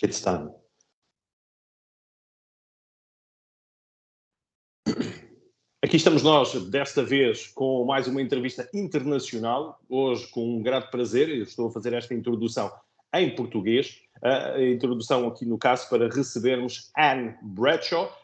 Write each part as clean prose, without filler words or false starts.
It's time. Aqui estamos nós, desta vez, com mais uma entrevista internacional. Hoje, com um grato prazer, eu estou a fazer esta introdução em português. A introdução aqui, no caso, para recebermos Ann Bradshaw,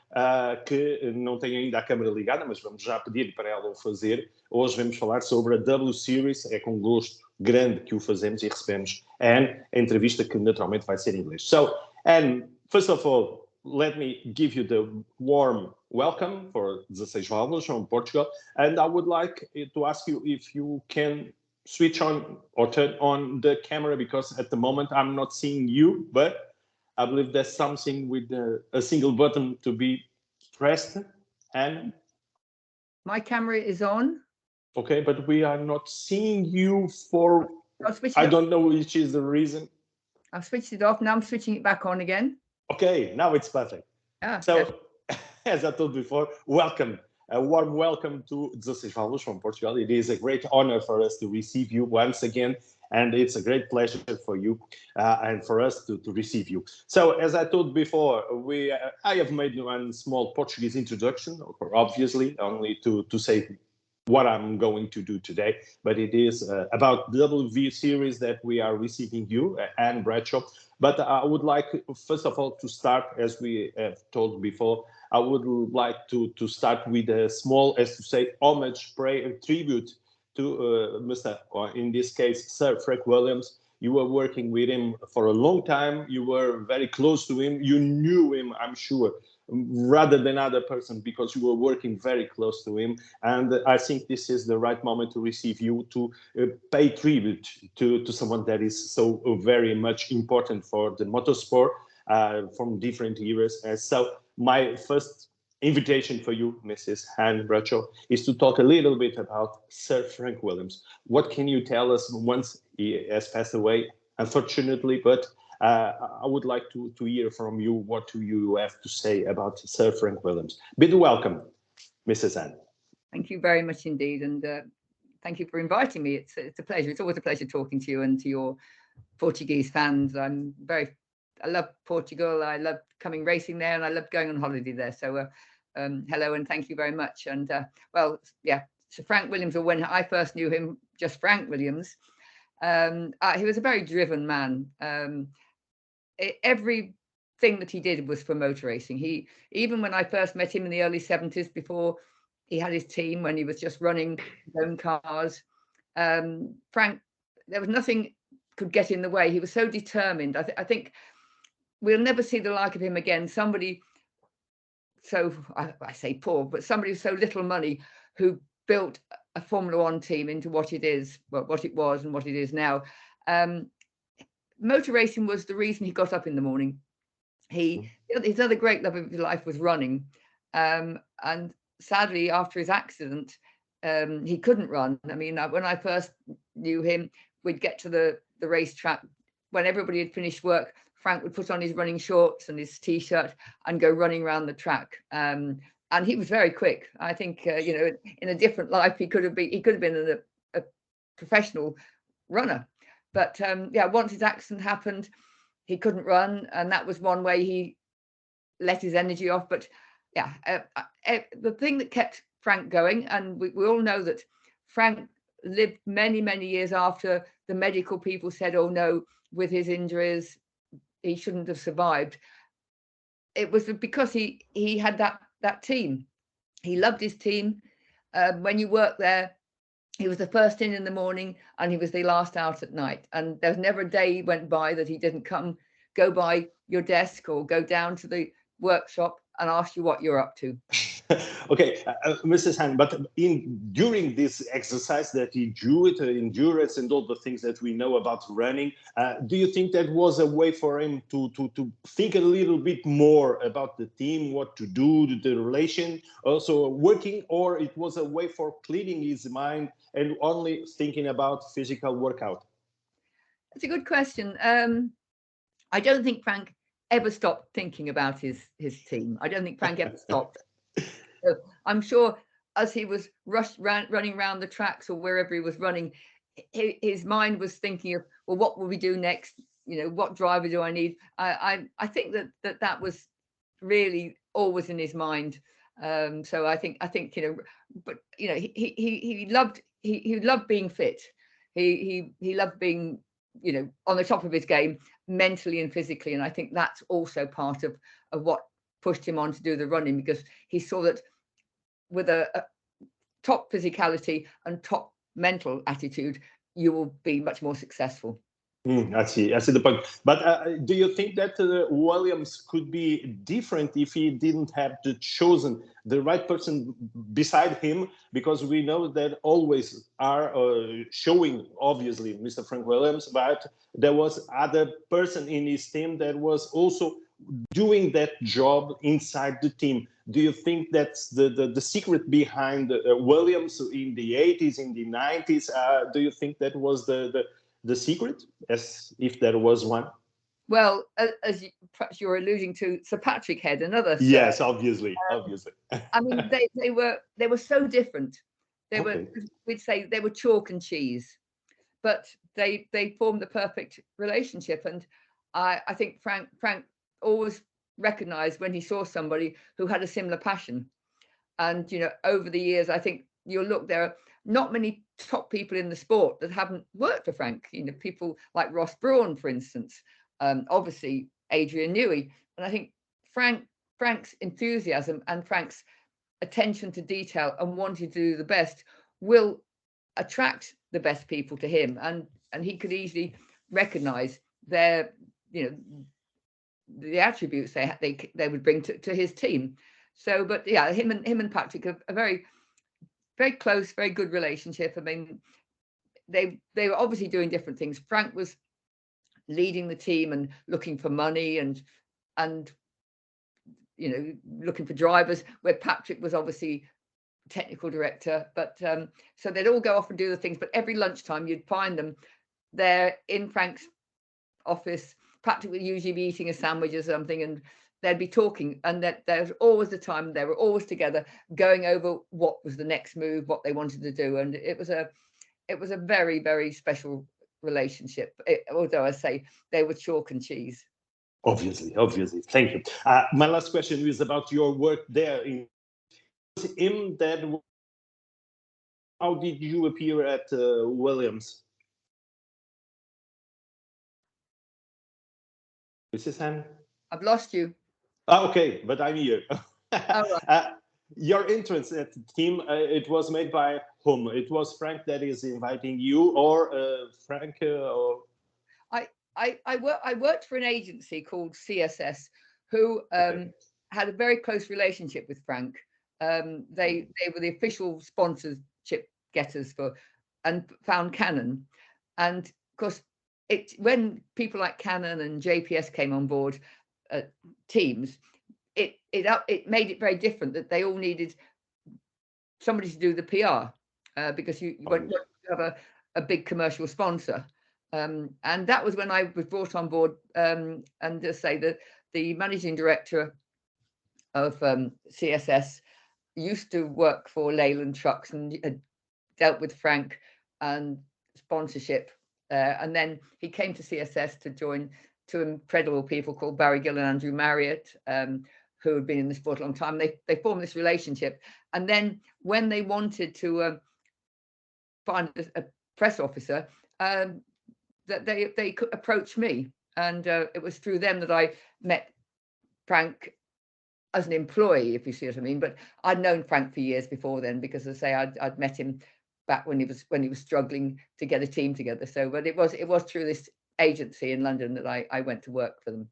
que não tem ainda a câmara ligada, mas vamos já pedir para ela o fazer. Hoje vamos falar sobre a W-Series. É com gosto grande que o fazemos e recebemos Ann, a entrevista que naturalmente vai ser em inglês. So, Ann, first of all, let me give you the warm welcome for 16 Válvulas from Portugal. And I would like to ask you if you can switch on or turn on the camera, because at the moment I'm not seeing you, but I believe there's something with a single button to be pressed. And my camera is on. Okay, but we are not seeing you for, I don't know which is the reason. I've switched it off. Now I'm switching it back on again. Okay, now it's perfect. So, as I told before, welcome. A warm welcome to 16 Válvulas from Portugal. It is a great honor for us to receive you once again, and it's a great pleasure for you and for us to receive you. So, as I told before, I have made one small Portuguese introduction, obviously, only to say what I'm going to do today, but it is about the W series that we are receiving you, Ann Bradshaw. But I would like, first of all, to start, as we have told before, I would like to start with a small, as to say, homage, tribute to Mr., or in this case, Sir Frank Williams. You were working with him for a long time. You were very close to him. You knew him, I'm sure, rather than other person, because you were working very close to him. And I think this is the right moment to receive you, to pay tribute to someone that is so very much important for the motorsport from different eras. So my first invitation for you, Mrs. Ann Bradshaw, is to talk a little bit about Sir Frank Williams. What can you tell us once he has passed away, unfortunately, but I would like to hear from you what you have to say about Sir Frank Williams. Bid welcome, Mrs. Ann. Thank you very much indeed, and thank you for inviting me. It's a pleasure. It's always a pleasure talking to you and to your Portuguese fans. I love Portugal. I love coming racing there, and I love going on holiday there. So hello and thank you very much. And well, yeah, Sir Frank Williams, or when I first knew him, just Frank Williams, he was a very driven man. Everything that he did was for motor racing. Even when I first met him in the early 70s, before he had his team, when he was just running his own cars, Frank, there was nothing could get in the way. He was so determined. I think we'll never see the like of him again. Somebody so, I say poor, but somebody with so little money who built a Formula One team into what it is, well, what it was and what it is now. Motor racing was the reason he got up in the morning. His other great love of his life was running. And sadly, after his accident, he couldn't run. I mean, when I first knew him, we'd get to the racetrack. When everybody had finished work, Frank would put on his running shorts and his T-shirt and go running around the track. And he was very quick. I think, in a different life, he could have been a professional runner. But once his accident happened, he couldn't run. And that was one way he let his energy off. But the thing that kept Frank going, and we all know that Frank lived many, many years after the medical people said, oh no, with his injuries, he shouldn't have survived. It was because he had that team. He loved his team. When you work there, he was the first in the morning and he was the last out at night. And there's never a day went by that he didn't go by your desk or go down to the workshop and ask you what you're up to. Okay, Mrs. Han, but during this exercise that you do it, endurance and all the things that we know about running, do you think that was a way for him to think a little bit more about the team, what to do, the relation, also working, or it was a way for clearing his mind and only thinking about physical workout? That's a good question. I don't think Frank ever stopped thinking about his team. I don't think Frank ever stopped. So I'm sure as he was running around the tracks or wherever he was running, his mind was thinking of, well, what will we do next? what driver do I need? I think that was really always in his mind. So I think but he loved being fit. He loved being on the top of his game mentally and physically, and I think that's also part of what pushed him on to do the running, because he saw that with a top physicality and top mental attitude, you will be much more successful. I see the point. But do you think that Williams could be different if he didn't have chosen the right person beside him? Because we know that always are showing, obviously, Mr. Frank Williams, but there was other person in his team that was also doing that job inside the team. Do you think that's the secret behind Williams in the 80s, in the 90s? Do you think that was the secret, as if there was one? Well, as perhaps you're alluding to, Sir Patrick Head, another. Yes, obviously. I mean, they were so different. They were, we'd say, they were chalk and cheese, but they formed the perfect relationship. And I think Frank always recognized when he saw somebody who had a similar passion. And over the years, I think you'll look, there are not many top people in the sport that haven't worked for Frank. People like Ross Brawn, for instance, obviously Adrian Newey. And I think Frank's enthusiasm and Frank's attention to detail and wanting to do the best will attract the best people to him. And he could easily recognize their, the attributes they would bring to his team. So, but yeah, him and Patrick are a very, very close, very good relationship. I mean, they were obviously doing different things. Frank was leading the team and looking for money and looking for drivers, where Patrick was obviously technical director. But so they'd all go off and do the things, but every lunchtime you'd find them there in Frank's office. Patrick would usually be eating a sandwich or something, and they'd be talking, and that there was always the time they were always together going over what was the next move, what they wanted to do. And it was a very, very special relationship, although I say they were chalk and cheese. Obviously. Thank you. My last question is about your work there. How did you appear at Williams? Mrs. Ann? I've lost you. Okay, but I'm here. Right. Your entrance at the team, it was made by whom? It was Frank that is inviting you, or Frank? Or... I worked for an agency called CSS, who had a very close relationship with Frank. They were the official sponsorship getters and found Canon, and of course, when people like Canon and JPS came on board teams, it made it very different, that they all needed somebody to do the PR, because you won't have a big commercial sponsor. And that was when I was brought on board, and to say that the managing director of CSS used to work for Leyland Trucks and had dealt with Frank and sponsorship. And then he came to CSS to join two incredible people called Barry Gill and Andrew Marriott, who had been in the sport a long time. They formed this relationship. And then when they wanted to find a press officer, that they could approach me. And it was through them that I met Frank as an employee, if you see what I mean. But I'd known Frank for years before then, because as I say, I'd met him back when he was struggling to get a team together. So, but it was through this agency in London that I went to work for them.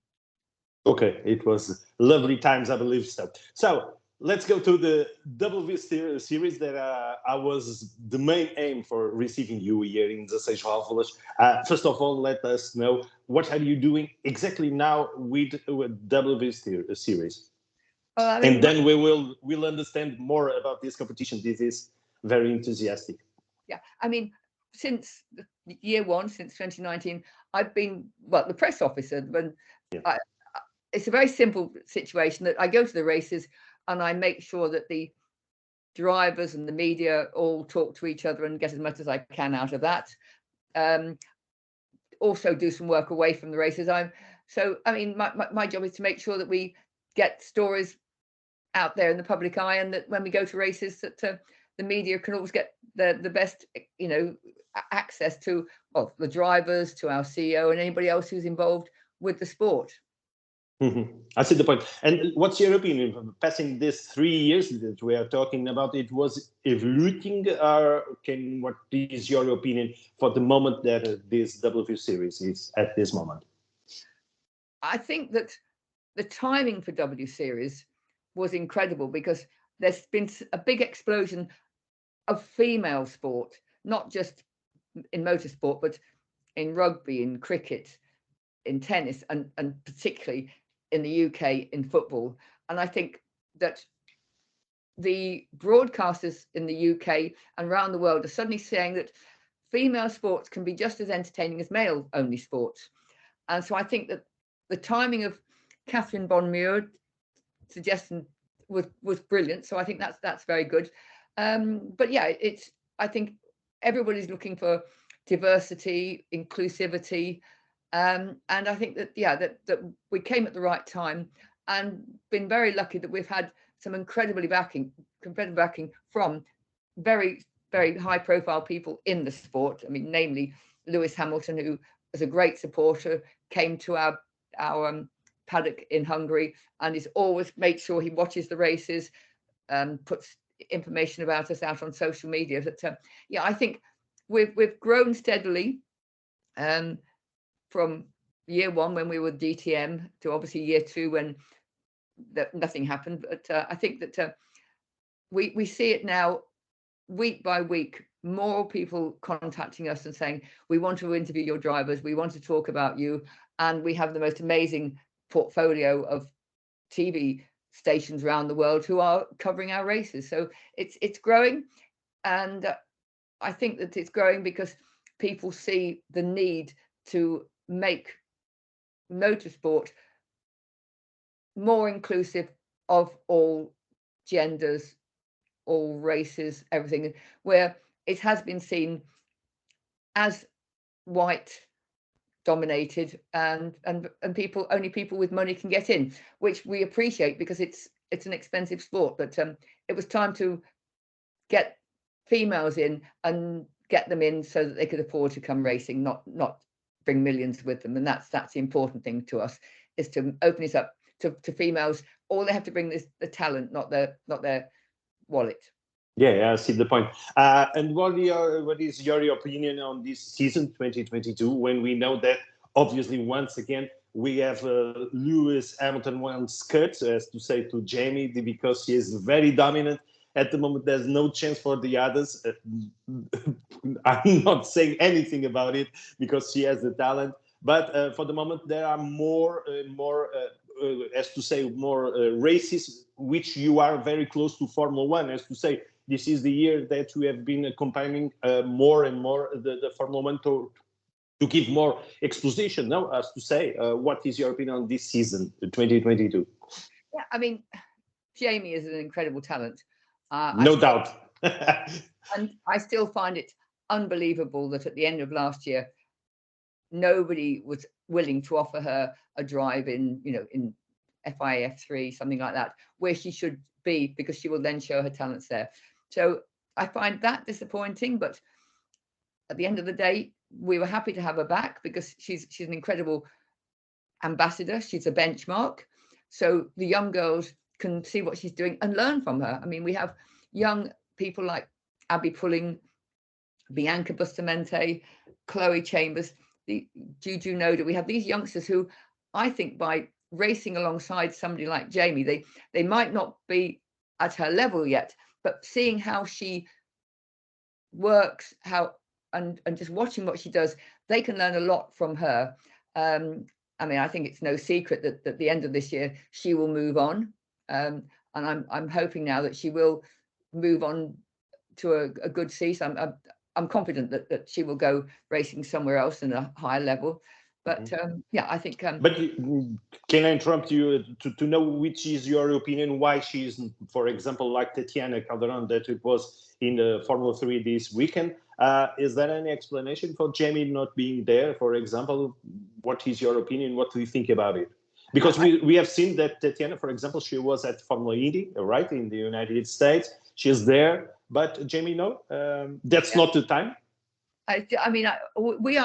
Okay, it was lovely times, I believe so. So let's go to the W series that I was the main aim for receiving you here in the Seis Válvulas. First of all, let us know, what are you doing exactly now with W series? And then we'll understand more about this competition. This is very enthusiastic. Yeah, I mean, since year one, since 2019, I've been the press officer. When it's a very simple situation that I go to the races and I make sure that the drivers and the media all talk to each other and get as much as I can out of that. also do some work away from the races. I mean, my job is to make sure that we get stories out there in the public eye, and that when we go to races, that the media can always get the best, you know, access to, well, the drivers, to our CEO, and anybody else who's involved with the sport. I see the point. And what's your opinion? Passing these 3 years that we are talking about, it was evoluting. What is your opinion for the moment that this W Series is at this moment? I think that the timing for W Series was incredible, because there's been a big explosion of female sport, not just in motorsport, but in rugby, in cricket, in tennis, and particularly in the UK in football. And I think that the broadcasters in the UK and around the world are suddenly saying that female sports can be just as entertaining as male-only sports. And so I think that the timing of Catherine Bonne-Muir suggestion was brilliant. So I think that's very good. But yeah, I think everybody's looking for diversity, inclusivity. And I think that, yeah, that we came at the right time, and been very lucky that we've had some incredible backing from very, very high profile people in the sport. I mean, namely Lewis Hamilton, who was a great supporter, came to our paddock in Hungary, and is always made sure he watches the races, puts information about us out on social media. That yeah, I think we've grown steadily. From year one, when we were DTM, to obviously year two, when nothing happened. But I think that we see it now, week by week, more people contacting us and saying, we want to interview your drivers, we want to talk about you, and we have the most amazing portfolio of TV stations around the world who are covering our races. So it's growing, and I think that it's growing because people see the need to make motorsport more inclusive of all genders, all races, everything, where it has been seen as white dominated, and only people with money can get in, which we appreciate, because it's an expensive sport. But it was time to get females in, and get them in so that they could afford to come racing, not bring millions with them. And that's the important thing to us, is to open it up to females. All they have to bring is the talent, not their wallet. Yeah, I see the point. And what is your opinion on this season 2022, when we know that obviously once again we have Lewis Hamilton once cut, as to say, to Jamie, because she is very dominant. At the moment, there's no chance for the others. I'm not saying anything about it, because she has the talent. But for the moment, there are more races which you are very close to Formula One. As to say, this is the year that we have been accompanying more and more the Formula One to give more exposition. Now, as to say, what is your opinion on this season, 2022? Yeah, I mean, Jamie is an incredible talent. No doubt. And I still find it unbelievable that at the end of last year, nobody was willing to offer her a drive in FIF3, something like that, where she should be, because she will then show her talents there. So I find that disappointing, but at the end of the day, we were happy to have her back, because she's an incredible ambassador. She's a benchmark. So the young girls can see what she's doing and learn from her. I mean, we have young people like Abby Pulling, Bianca Bustamante, Chloe Chambers, Juju Noda. We have these youngsters who, I think, by racing alongside somebody like Jamie, they might not be at her level yet, but seeing how she works, and just watching what she does, they can learn a lot from her. I mean, I think it's no secret that at the end of this year she will move on, and I'm hoping now that she will move on to a good seat. I'm confident that she will go racing somewhere else in a higher level. But yeah, I think. But can I interrupt you to know which is your opinion? Why she's, for example, like Tatiana Calderon, that it was in the Formula 3 this weekend? Is there any explanation for Jamie not being there? For example, what is your opinion? What do you think about it? Because we have seen that Tatiana, for example, she was at Fórmula Indy, right, in the United States. She's there, but Jamie, no, that's not the time. I mean, we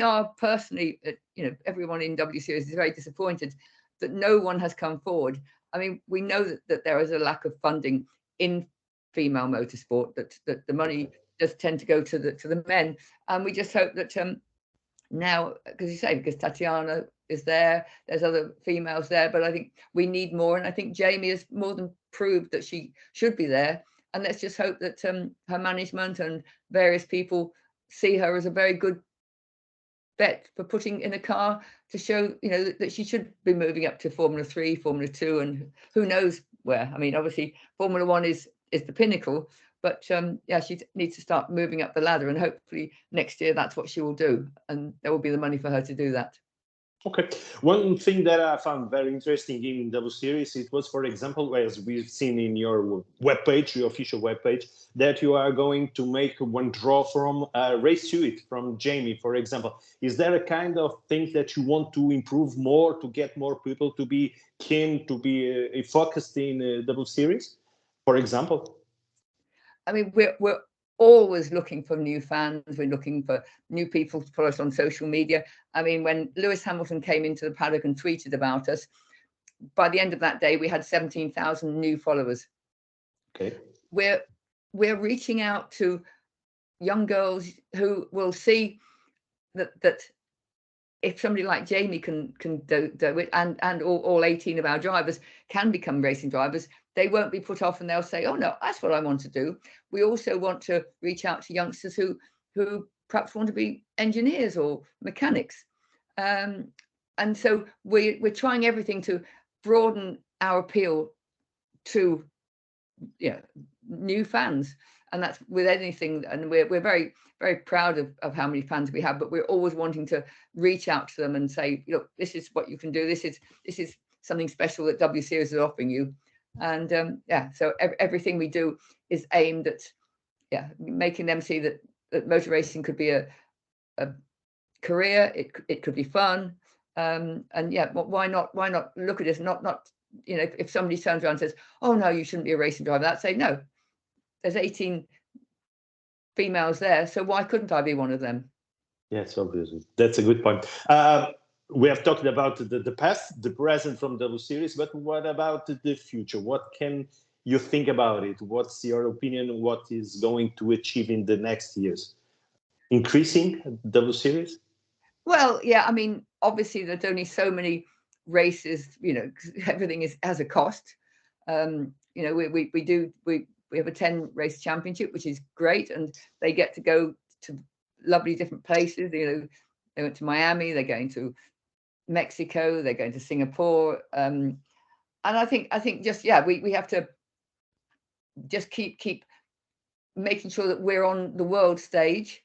are personally, everyone in W Series is very disappointed that no one has come forward. I mean, we know that there is a lack of funding in female motorsport, that the money does tend to go to the men, and we just hope that now, because Tatiana is there, there's other females there, but I think we need more, and I think Jamie has more than proved that she should be there, and let's just hope that her management and various people see her as a very good bet for putting in a car to show, that she should be moving up to Formula 3, Formula 2, and who knows where. I mean, obviously Formula 1 is the pinnacle, but yeah, she needs to start moving up the ladder, and hopefully next year that's what she will do, and there will be the money for her to do that. Okay. One thing that I found very interesting in W Series, it was, for example, as we've seen in your webpage, your official webpage, that you are going to make one draw from Race Suite from Jamie, for example. Is there a kind of thing that you want to improve more, to get more people to be keen, to be focused in W Series, for example? I mean, we're always looking for new fans. We're looking for new people to follow us on social media. I mean, when Lewis Hamilton came into the paddock and tweeted about us, by the end of that day, we had 17,000 new followers. Okay. We're reaching out to young girls who will see that if somebody like Jamie can do it, and all 18 of our drivers can become racing drivers, they won't be put off, and they'll say, oh no, that's what I want to do. We also want to reach out to youngsters who perhaps want to be engineers or mechanics. And so we're trying everything to broaden our appeal to new fans. And that's with anything. And we're very, very proud of how many fans we have, but we're always wanting to reach out to them and say, look, this is what you can do. This is something special that W Series is offering you. And yeah, so everything we do is aimed at making them see that motor racing could be a career. It could be fun. And yeah, why not look at this? Not if somebody turns around and says, oh no, you shouldn't be a racing driver, I'd say no. There's 18 females there, so why couldn't I be one of them? Yes, obviously. That's a good point. We have talked about the past, the present from W Series, but what about the future? What can you think about it? What's your opinion? What is going to achieve in the next years? Increasing W Series? Well, yeah, I mean, obviously there's only so many races, everything has a cost. We have a 10 race championship, which is great, and they get to go to lovely different places. They went to Miami, they're going to Mexico, they're going to Singapore, and I think just we have to just keep making sure that we're on the world stage.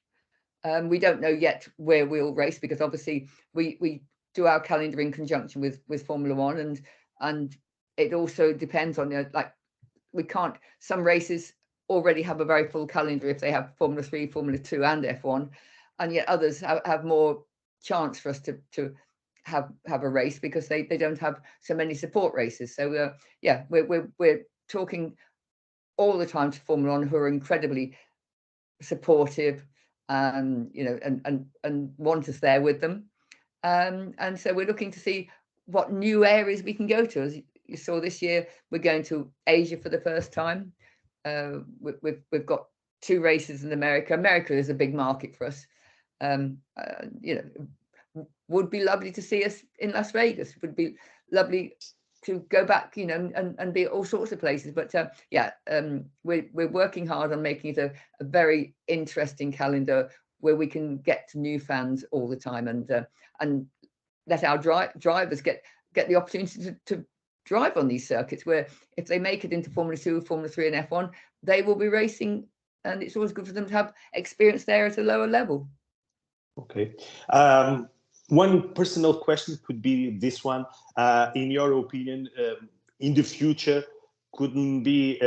We don't know yet where we'll race, because obviously we do our calendar in conjunction with Formula 1, and it also depends on we can't, some races already have a very full calendar if they have Formula 3, Formula 2 and F1, and yet others have more chance for us to have a race because they don't have so many support races. So we're talking all the time to Formula 1, who are incredibly supportive and want us there with them. And so we're looking to see what new areas we can go to. As you saw this year, we're going to Asia for the first time. We've got 2 races in America. America is a big market for us. Would be lovely to see us in Las Vegas. Would be lovely to go back, and be at all sorts of places. But we're working hard on making it a very interesting calendar where we can get to new fans all the time, and let our drivers get the opportunity to drive on these circuits, where if they make it into Formula 2, Formula 3 and F1, they will be racing, and it's always good for them to have experience there at a lower level. Okay. One personal question could be this one. In your opinion, in the future, couldn't be,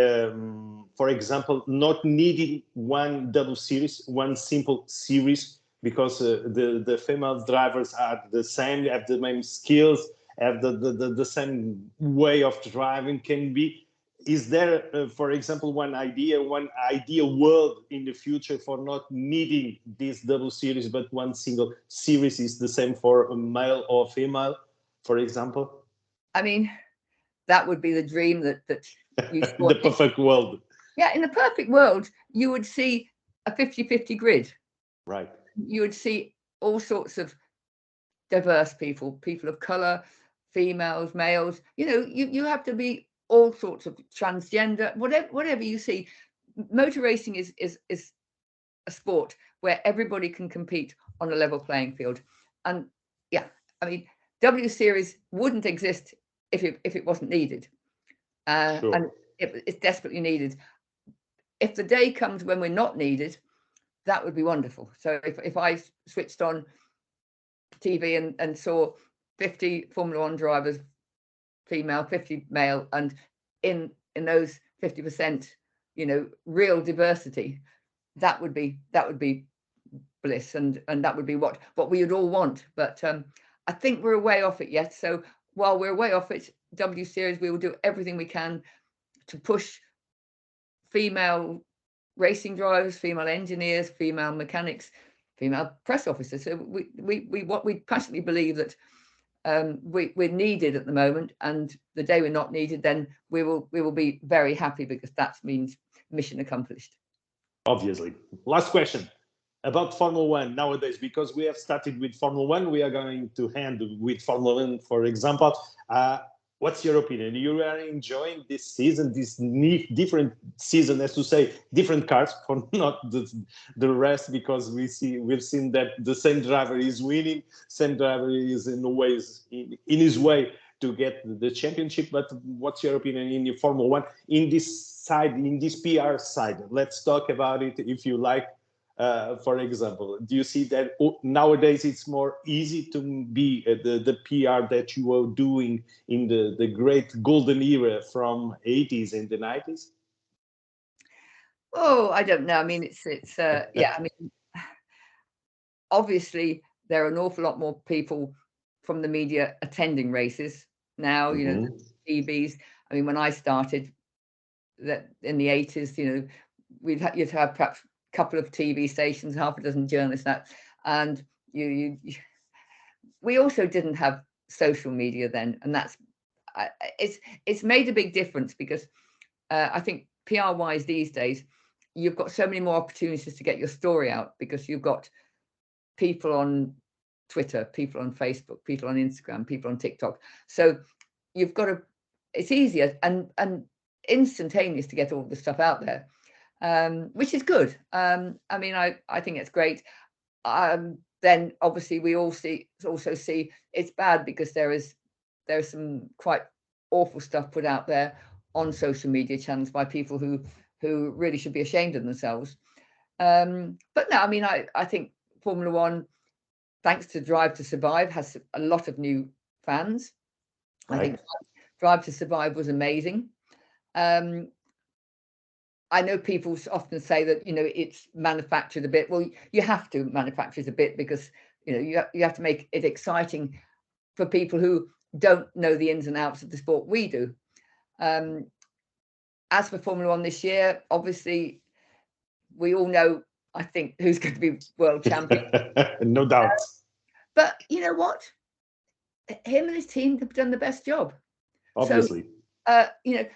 for example, not needing one double series, one simple series, because the female drivers are the same, have the same skills, have the same way of driving can be. Is there, for example, one ideal world in the future for not needing this double series, but one single series is the same for a male or female, for example? I mean, that would be the dream that you the perfect world. Yeah, in the perfect world, you would see a 50-50 grid. Right. You would see all sorts of diverse people of color, females, males. You know, you have to be all sorts of transgender, whatever you see. Motor racing is a sport where everybody can compete on a level playing field. And yeah, I mean, W Series wouldn't exist if it wasn't needed. Sure. And it's desperately needed. If the day comes when we're not needed, that would be wonderful. So if I switched on TV and saw 50 Formula One drivers, female, 50 male, and in those 50%, you know, real diversity, that would be bliss, and that would be what we would all want. But I think we're a way off it yet. So while we're way off it, W Series, we will do everything we can to push female racing drivers, female engineers, female mechanics, female press officers. So we passionately believe that we're needed at the moment, and the day we're not needed, then we will be very happy, because that means mission accomplished. Obviously. Last question about Formula One nowadays, because we have started with Formula One, we are going to end with Formula One, for example. What's your opinion? You are enjoying this season, this different season, as to say, different cars, for not the rest, because we've seen that the same driver is winning, same driver is in his way to get the championship. But what's your opinion in your Formula One, in this side, in this PR side? Let's talk about it, if you like. For example, do you see that nowadays it's more easy to be the PR that you were doing in the great golden era from 80s and the 90s? Oh, I don't know. I mean, it's yeah. I mean, obviously there are an awful lot more people from the media attending races now. You know, the TVs. I mean, when I started, that in the 80s, you know, you'd have perhaps couple of TV stations, half a dozen journalists, and we also didn't have social media then, and that's it's made a big difference, because I think PR wise these days you've got so many more opportunities to get your story out, because you've got people on Twitter, people on Facebook, people on Instagram, people on TikTok. So you've got it's easier and instantaneous to get all the stuff out there. Which is good. I mean, I think it's great. Then obviously we also see it's bad, because there's some quite awful stuff put out there on social media channels by people who really should be ashamed of themselves. But no, I mean, I think Formula One, thanks to Drive to Survive, has a lot of new fans. Right. I think Drive to Survive was amazing. I know people often say that, you know, it's manufactured a bit. Well, you have to manufacture it a bit, because, you know, you have to make it exciting for people who don't know the ins and outs of the sport we do. As for Formula One this year, obviously, we all know, I think, who's going to be world champion. No doubt. But you know what? Him and his team have done the best job. Obviously. So, you know,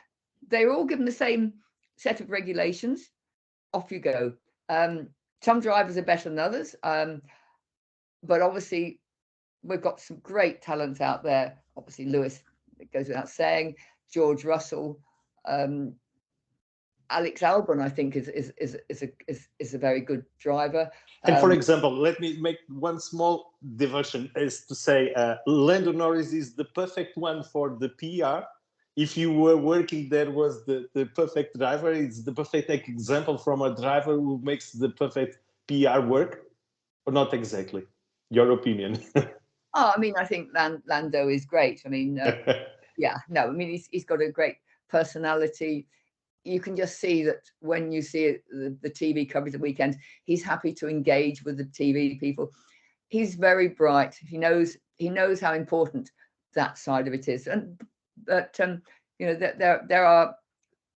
they're all given the same set of regulations. Off you go. Some drivers are better than others, but obviously we've got some great talents out there. Obviously Lewis, it goes without saying. George Russell, Alex Albon, I think is a very good driver. And for example, let me make one small diversion, is to say Lando Norris is the perfect one for the PR. If you were working there, was the perfect driver. It's the perfect example from a driver who makes the perfect PR work, or not exactly? Your opinion? Oh, I mean, I think Lando is great. I mean, yeah, no, I mean, he's got a great personality. You can just see that when you see the TV coverage at weekends, he's happy to engage with the TV people. He's very bright. He knows how important that side of it is. But you know, there are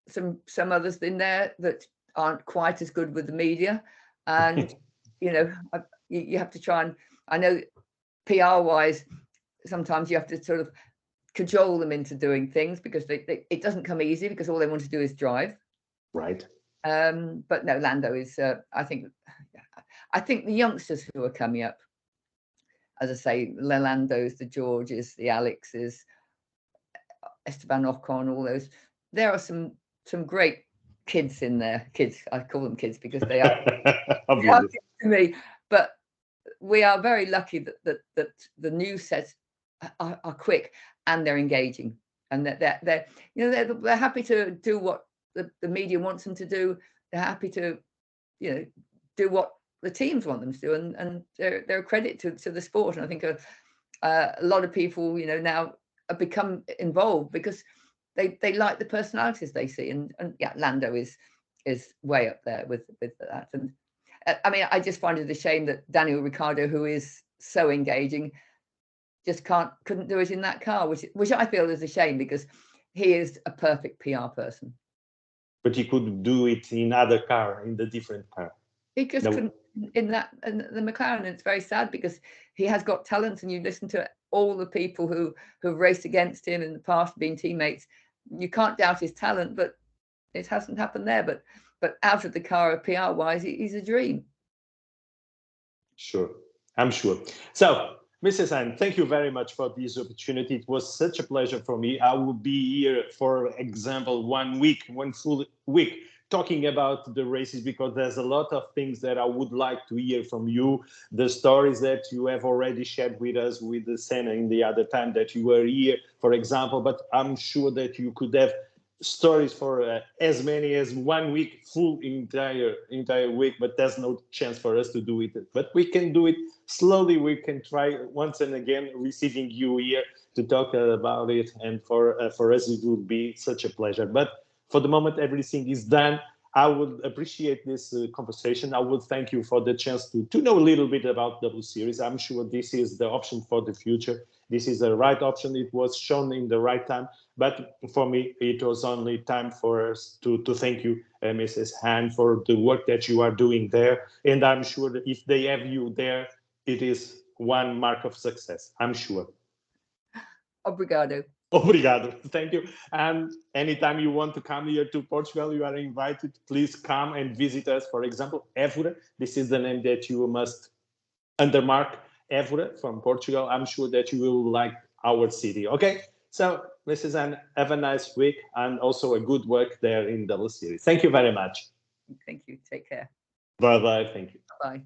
some others in there that aren't quite as good with the media, and you know, you have to try and, I know PR wise, sometimes you have to sort of cajole them into doing things, because it doesn't come easy, because all they want to do is drive. Right. But no, Lando is, I think the youngsters who are coming up, as I say, the Landos, the Georges, the Alexes, Esteban Ocon, all those, there are some great kids in there. Kids, I call them kids because they are, they are kids to me. But we are very lucky that the new sets are quick and they're engaging, and that they're happy to do what the media wants them to do. They're happy to, you know, do what the teams want them to do, and they're a credit to the sport. And I think a lot of people, you know, now have become involved because they like the personalities they see, and yeah, Lando is way up there with that. And I mean, I just find it a shame that Daniel Ricciardo, who is so engaging, just couldn't do it in that car, which I feel is a shame, because he is a perfect PR person. But he could do it in other car, in the different car. He just couldn't in the McLaren. And it's very sad, because he has got talent, and you listen to all the people who have raced against him in the past, being teammates. You can't doubt his talent, but it hasn't happened there. But out of the car, PR wise, he's a dream. Sure, I'm sure. So, Mrs. Ann, thank you very much for this opportunity. It was such a pleasure for me. I will be here, for example, one full week, talking about the races, because there's a lot of things that I would like to hear from you. The stories that you have already shared with us, with the Senna in the other time that you were here, for example. But I'm sure that you could have stories for as many as 1 week, full entire week, but there's no chance for us to do it. But we can do it slowly. We can try once and again, receiving you here to talk about it, and for us it would be such a pleasure. But for the moment, everything is done. I would appreciate this conversation. I would thank you for the chance to know a little bit about W Series. I'm sure this is the option for the future. This is the right option. It was shown in the right time. But for me, it was only time for us to thank you, Mrs. Ann, for the work that you are doing there. And I'm sure that if they have you there, it is one mark of success. I'm sure. Obrigado. Obrigado. Thank you. And anytime you want to come here to Portugal, you are invited. Please come and visit us. For example, Évora. This is the name that you must undermark. Évora from Portugal. I'm sure that you will like our city. Okay. So, Mrs. Ann, have a nice week, and also a good work there in W Series. Thank you very much. Thank you. Take care. Bye-bye. Thank you. Bye.